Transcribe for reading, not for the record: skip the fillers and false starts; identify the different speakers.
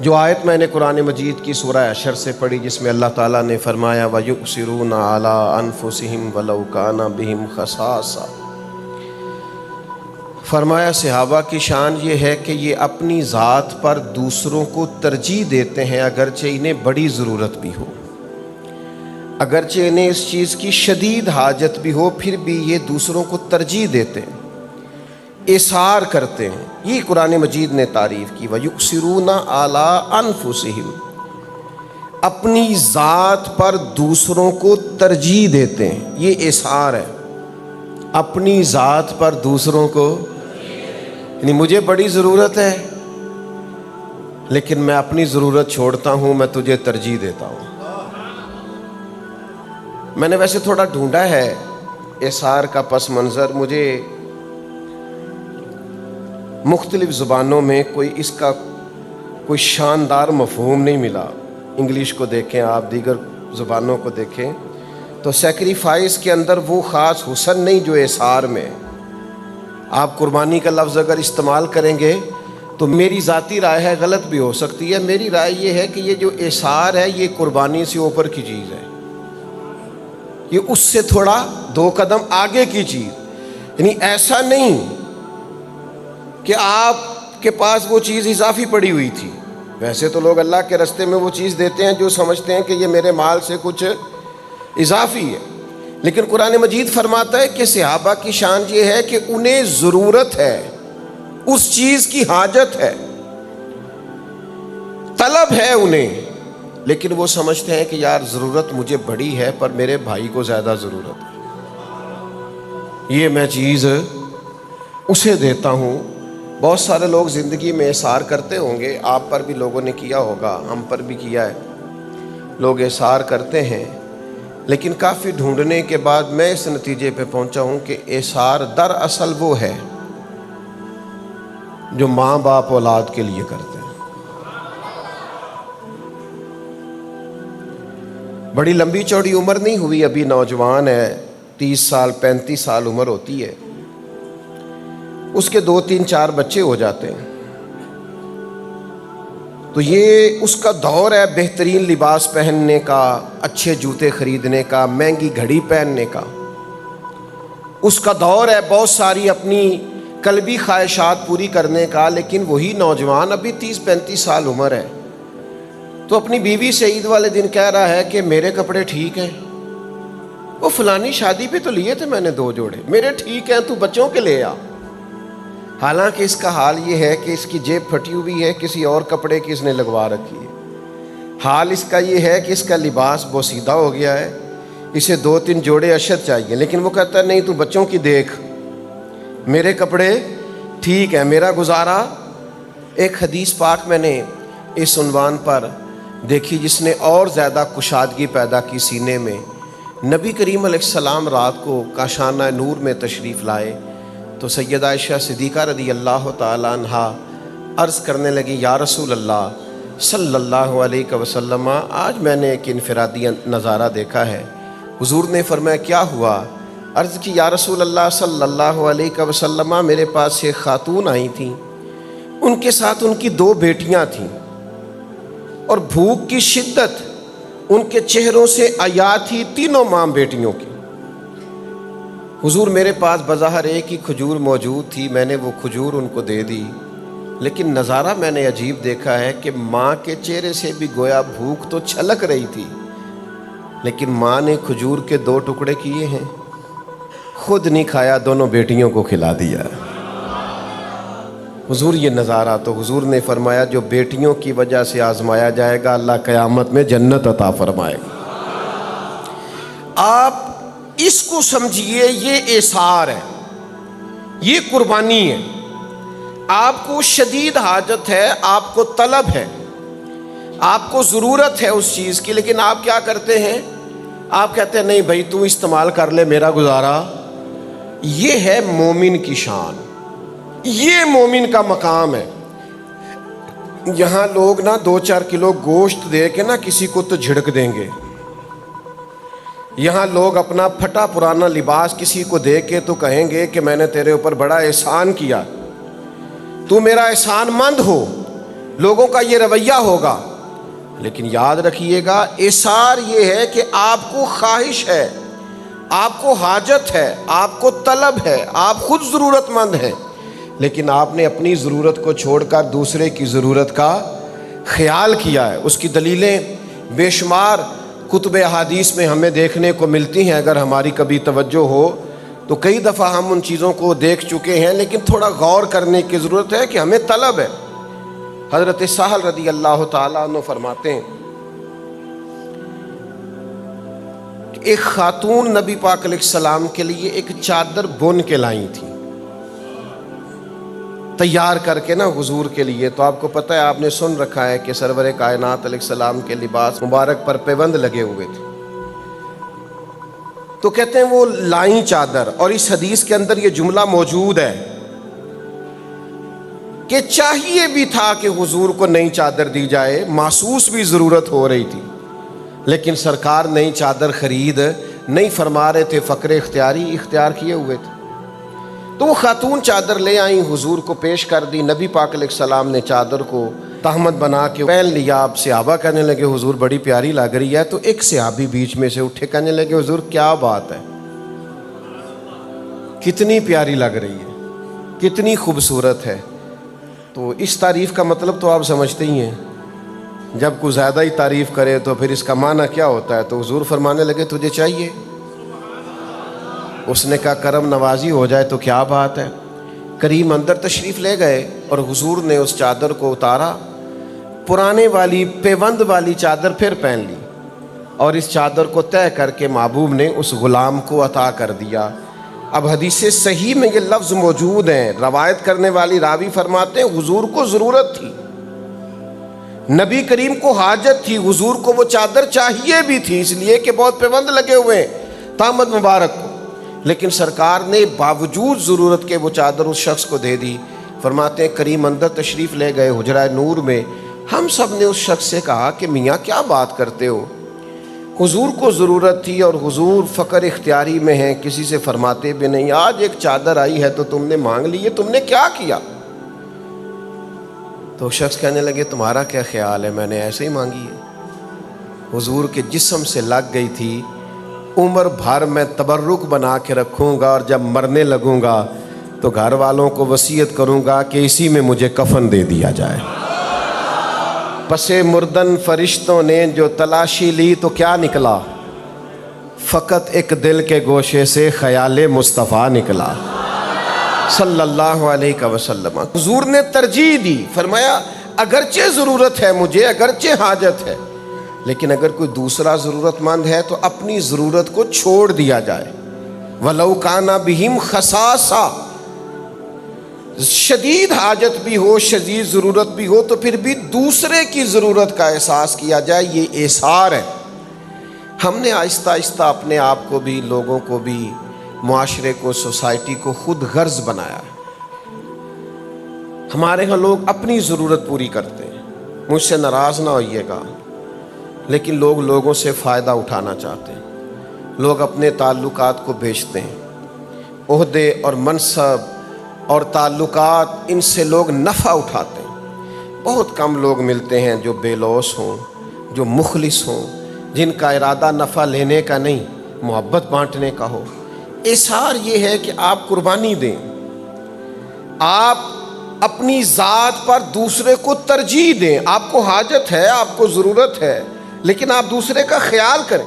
Speaker 1: جو آیت میں نے قرآن مجید کی سورہ حشر سے پڑھی جس میں اللہ تعالیٰ نے فرمایا وَيُؤْثِرُونَ عَلَىٰ أَنفُسِهِمْ وَلَوْ كَانَ بِهِمْ خَصَاصَةٌ، فرمایا صحابہ کی شان یہ ہے کہ یہ اپنی ذات پر دوسروں کو ترجیح دیتے ہیں اگرچہ انہیں بڑی ضرورت بھی ہو، اگرچہ انہیں اس چیز کی شدید حاجت بھی ہو، پھر بھی یہ دوسروں کو ترجیح دیتے ہیں، اثار کرتے ہیں۔ یہ قرآن مجید نے تعریف کی وَيُؤْثِرُونَ عَلَىٰ أَنفُسِهِمْ، اپنی ذات پر دوسروں کو ترجیح دیتے ہیں، یہ اثار ہے۔ اپنی ذات پر دوسروں کو، یعنی مجھے بڑی ضرورت ہے لیکن میں اپنی ضرورت چھوڑتا ہوں، میں تجھے ترجیح دیتا ہوں۔ میں نے ویسے تھوڑا ڈھونڈا ہے اثار کا پس منظر، مجھے مختلف زبانوں میں اس کا کوئی شاندار مفہوم نہیں ملا۔ انگلش کو دیکھیں آپ، دیگر زبانوں کو دیکھیں تو سیکریفائس کے اندر وہ خاص حسن نہیں جو اثار میں۔ آپ قربانی کا لفظ اگر استعمال کریں گے تو میری ذاتی رائے ہے، غلط بھی ہو سکتی ہے، میری رائے یہ ہے کہ یہ جو اثار ہے یہ قربانی سے اوپر کی چیز ہے، یہ اس سے تھوڑا 2 قدم آگے کی چیز، یعنی ایسا نہیں کہ آپ کے پاس وہ چیز اضافی پڑی ہوئی تھی۔ ویسے تو لوگ اللہ کے راستے میں وہ چیز دیتے ہیں جو سمجھتے ہیں کہ یہ میرے مال سے کچھ اضافی ہے، لیکن قرآن مجید فرماتا ہے کہ صحابہ کی شان یہ ہے کہ انہیں ضرورت ہے، اس چیز کی حاجت ہے، طلب ہے انہیں، لیکن وہ سمجھتے ہیں کہ یار ضرورت مجھے بڑی ہے پر میرے بھائی کو زیادہ ضرورت ہے، یہ میں چیز اسے دیتا ہوں۔ بہت سارے لوگ زندگی میں اثار کرتے ہوں گے، آپ پر بھی لوگوں نے کیا ہوگا، ہم پر بھی کیا ہے، لوگ اثار کرتے ہیں، لیکن کافی ڈھونڈنے کے بعد میں اس نتیجے پہ پہنچا ہوں کہ اثار دراصل وہ ہے جو ماں باپ اولاد کے لیے کرتے ہیں۔ بڑی لمبی چوڑی عمر نہیں ہوئی، ابھی نوجوان ہے، 30 سال 35 سال عمر ہوتی ہے، اس کے 2 3 4 بچے ہو جاتے ہیں، تو یہ اس کا دور ہے بہترین لباس پہننے کا، اچھے جوتے خریدنے کا، مہنگی گھڑی پہننے کا، اس کا دور ہے بہت ساری اپنی قلبی خواہشات پوری کرنے کا، لیکن وہی نوجوان ابھی 30 35 سال عمر ہے تو اپنی بیوی سے عید والے دن کہہ رہا ہے کہ میرے کپڑے ٹھیک ہیں، وہ فلانی شادی پہ تو لیے تھے میں نے 2 جوڑے، میرے ٹھیک ہیں تو بچوں کے لے آ۔ حالانکہ اس کا حال یہ ہے کہ اس کی جیب پھٹی ہوئی ہے، کسی اور کپڑے کی اس نے لگوا رکھی ہے، حال اس کا یہ ہے کہ اس کا لباس بوسیدہ ہو گیا ہے، اسے 2 3 جوڑے اشد چاہیے، لیکن وہ کہتا ہے نہیں تو بچوں کی دیکھ، میرے کپڑے ٹھیک ہیں، میرا گزارا۔ ایک حدیث پاک میں نے اس عنوان پر دیکھی جس نے اور زیادہ کشادگی پیدا کی سینے میں۔ نبی کریم علیہ السلام رات کو کاشانہ نور میں تشریف لائے تو سیدہ عائشہ صدیقہ رضی اللہ تعالی عنہا عرض کرنے لگی یا رسول اللہ صلی اللہ علیہ وسلم، آج میں نے ایک انفرادی نظارہ دیکھا ہے۔ حضور نے فرمایا کیا ہوا؟ عرض کی یا رسول اللہ صلی اللہ علیہ وسلم، میرے پاس ایک خاتون آئی تھیں، ان کے ساتھ ان کی 2 بیٹیاں تھیں، اور بھوک کی شدت ان کے چہروں سے عیا تھی، تینوں ماں بیٹیوں کی۔ حضور میرے پاس بظاہر ایک ہی کھجور موجود تھی، میں نے وہ کھجور ان کو دے دی، لیکن نظارہ میں نے عجیب دیکھا ہے کہ ماں کے چہرے سے بھی گویا بھوک تو چھلک رہی تھی، لیکن ماں نے کھجور کے 2 ٹکڑے کیے ہیں، خود نہیں کھایا، دونوں بیٹیوں کو کھلا دیا۔ حضور یہ نظارہ، تو حضور نے فرمایا جو بیٹیوں کی وجہ سے آزمایا جائے گا اللہ قیامت میں جنت عطا فرمائے گا۔ آپ اس کو سمجھیے، یہ اثار ہے، یہ قربانی ہے۔ آپ کو شدید حاجت ہے، آپ کو طلب ہے، آپ کو ضرورت ہے اس چیز کی، لیکن آپ کیا کرتے ہیں؟ آپ کہتے ہیں نہیں بھائی تو استعمال کر لے، میرا گزارا۔ یہ ہے مومن کی شان، یہ مومن کا مقام ہے۔ یہاں لوگ نا 2-4 کلو گوشت دے کے نا کسی کو تو جھڑک دیں گے، یہاں لوگ اپنا پھٹا پرانا لباس کسی کو دے کے تو کہیں گے کہ میں نے تیرے اوپر بڑا احسان کیا، تو میرا احسان مند ہو، لوگوں کا یہ رویہ ہوگا، لیکن یاد رکھیے گا ایثار یہ ہے کہ آپ کو خواہش ہے، آپ کو حاجت ہے، آپ کو طلب ہے، آپ خود ضرورت مند ہیں، لیکن آپ نے اپنی ضرورت کو چھوڑ کر دوسرے کی ضرورت کا خیال کیا ہے۔ اس کی دلیلیں بے شمار کتب احادیث میں ہمیں دیکھنے کو ملتی ہیں۔ اگر ہماری کبھی توجہ ہو تو کئی دفعہ ہم ان چیزوں کو دیکھ چکے ہیں، لیکن تھوڑا غور کرنے کی ضرورت ہے کہ ہمیں طلب ہے۔ حضرت سہل رضی اللہ تعالیٰ عنہ فرماتے ہیں کہ ایک خاتون نبی پاک علیہ السلام کے لیے ایک چادر بن کے لائی تھی، تیار کر کے نا حضور کے لیے۔ تو آپ کو پتہ ہے، آپ نے سن رکھا ہے کہ سرور کائنات علیہ السلام کے لباس مبارک پر پیوند لگے ہوئے تھے۔ تو کہتے ہیں وہ لائیں چادر، اور اس حدیث کے اندر یہ جملہ موجود ہے کہ چاہیے بھی تھا کہ حضور کو نئی چادر دی جائے، محسوس بھی ضرورت ہو رہی تھی، لیکن سرکار نئی چادر خرید نہیں فرما رہے تھے، فقر اختیاری اختیار کیے ہوئے تھے۔ تو وہ خاتون چادر لے آئیں، حضور کو پیش کر دی۔ نبی پاک علیہ السلام نے چادر کو تہمت بنا کے پہن لیا۔ اب صحابہ کہنے لگے حضور بڑی پیاری لگ رہی ہے۔ تو ایک صحابی بیچ میں سے اٹھے، کہنے لگے حضور کیا بات ہے، کتنی پیاری لگ رہی ہے، کتنی خوبصورت ہے۔ تو اس تعریف کا مطلب تو آپ سمجھتے ہی ہیں، جب کوئی زیادہ ہی تعریف کرے تو پھر اس کا معنی کیا ہوتا ہے۔ تو حضور فرمانے لگے تجھے چاہیے؟ اس نے کہا کرم نوازی ہو جائے تو کیا بات ہے۔ کریم اندر تشریف لے گئے اور حضور نے اس چادر کو اتارا، پرانے والی پیوند والی چادر پھر پہن لی، اور اس چادر کو طے کر کے محبوب نے اس غلام کو عطا کر دیا۔ اب حدیث صحیح میں یہ لفظ موجود ہیں، روایت کرنے والی راوی فرماتے ہیں حضور کو ضرورت تھی، نبی کریم کو حاجت تھی، حضور کو وہ چادر چاہیے بھی تھی، اس لیے کہ بہت پیوند لگے ہوئے ہیں تامد مبارک کو، لیکن سرکار نے باوجود ضرورت کے وہ چادر اس شخص کو دے دی۔ فرماتے ہیں کریم اندر تشریف لے گئے حجرہ نور میں، ہم سب نے اس شخص سے کہا کہ میاں کیا بات کرتے ہو، حضور کو ضرورت تھی اور حضور فقر اختیاری میں ہیں، کسی سے فرماتے بھی نہیں، آج ایک چادر آئی ہے تو تم نے مانگ لی ہے، تم نے کیا کیا؟ تو شخص کہنے لگے تمہارا کیا خیال ہے، میں نے ایسے ہی مانگی ہے، حضور کے جسم سے لگ گئی تھی، عمر بھر میں تبرک بنا کے رکھوں گا، اور جب مرنے لگوں گا تو گھر والوں کو وصیت کروں گا کہ اسی میں مجھے کفن دے دیا جائے۔ پس مردن فرشتوں نے جو تلاشی لی تو کیا نکلا، فقط ایک دل کے گوشے سے خیال مصطفیٰ نکلا صلی اللہ علیہ وسلم۔ حضور نے ترجیح دی، فرمایا اگرچہ ضرورت ہے مجھے، اگرچہ حاجت ہے، لیکن اگر کوئی دوسرا ضرورت مند ہے تو اپنی ضرورت کو چھوڑ دیا جائے۔ وَلَوْ كَانَ بِهِمْ خَصَاصَةٌ، شدید حاجت بھی ہو، شدید ضرورت بھی ہو، تو پھر بھی دوسرے کی ضرورت کا احساس کیا جائے، یہ ایثار ہے۔ ہم نے آہستہ آہستہ اپنے آپ کو بھی، لوگوں کو بھی، معاشرے کو، سوسائٹی کو خود غرض بنایا ہے۔ ہمارے ہاں لوگ اپنی ضرورت پوری کرتے ہیں، مجھ سے ناراض نہ ہوئیے گا، لیکن لوگ لوگوں سے فائدہ اٹھانا چاہتے ہیں، لوگ اپنے تعلقات کو بیچتے ہیں، عہدے اور منصب اور تعلقات، ان سے لوگ نفع اٹھاتے ہیں۔ بہت کم لوگ ملتے ہیں جو بے لوث ہوں، جو مخلص ہوں، جن کا ارادہ نفع لینے کا نہیں، محبت بانٹنے کا ہو۔ ایثار یہ ہے کہ آپ قربانی دیں، آپ اپنی ذات پر دوسرے کو ترجیح دیں۔ آپ کو حاجت ہے، آپ کو ضرورت ہے، لیکن آپ دوسرے کا خیال کریں۔